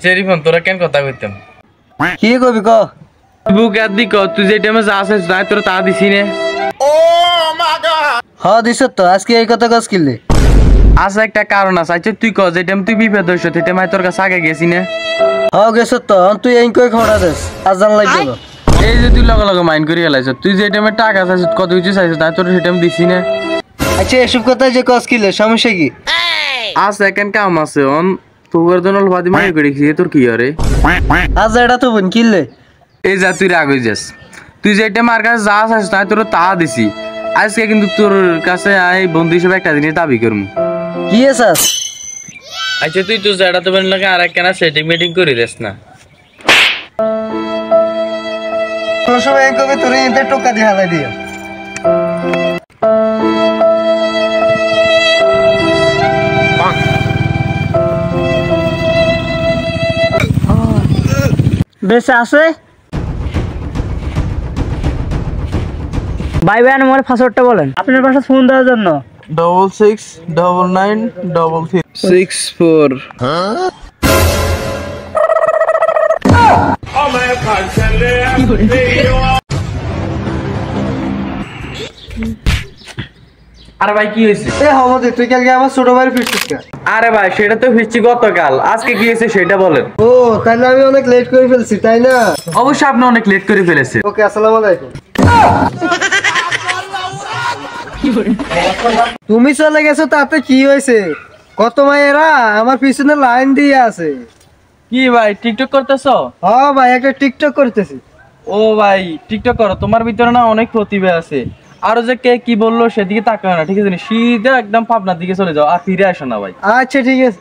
রিপন তোরা কেন কথা কইতাম কি কবি ক বুক আদি ক তুই যে টাইমে যা আছে না তোরা তা দিছি নে ও মাই গড হ্যাঁ দিছ তো আজকে এই কথা কস কিলে আছে একটা কারণ আছে আচ্ছা তুই ক যে টাইম তুই বিপদ হইছ সেই টাইমে তোর কাছে আগে গেছি না হ্যাঁ গেছ তো তুই এই কই খড়া দেস আজ জান লাগবে না এই যে তুই লগে লগে মাইন্ড করি এলাইছ তুই যে টাইমে টাকা চাইছিস কত কিছু চাইছিস না তোর সেই টাইম দিছি না আচ্ছা এসব কথা যে কস কিলে সমস্যা কি আছে কেন কাম আছে অন তোর জন্য বাদি মাই করেছি তোর কি আরে আজ এটা তো বোন কিলে এই যা তুই রাগ হয়ে যাস তুই যে টাইমে আর কাছে যা চাইছিস না তোর তা দিছি আজকে কিন্তু তোর কাছে আই বন্ধু হিসেবে একটা জিনিস দাবি করমু কি এসাস আচ্ছা তুই তো যেটা তো বল লাগে আর কেন সেটিং মিটিং করি দেস না তোর সব এই কবে তোরে এতে টোকা দিয়ে হালাই দিও বেশ আছে ভাই ভাই আমার পাসওয়ার্ডটা বলেন আপনার পাশে ফোন দেওয়ার জন্য 66993364 আরে ভাই কি হয়েছে এ হমদে তুই কালকে আমার ছোট ভাইয়ের ফিরছিস কা আরে ভাই সেটা তো ফিরছি গতকাল আজকে কি হয়েছে সেটা বলেন ও তাহলে আমি অনেক লেট করে ফেলছি তাই না অবশ্যই আপনি অনেক লেট করে ফেলেছেন ওকে আসসালামু আলাইকুম তুমি চলে গেছো তাতে কি হয়েছে কত মায়েরা আমার পিছনে লাইন দিয়ে আছে কি ভাই টিকটক করতেছো হ্যাঁ ভাই একটা টিকটক করতেছি ও ভাই টিকটক করো তোমার ভিতরে না অনেক প্রতিভা আছে আরো যে কে কি বললো সেদিকে তাকাও না ঠিক আছে সিধা একদম পাবনার দিকে চলে যাও আর ফিরে আসো না ভাই আচ্ছা ঠিক আছে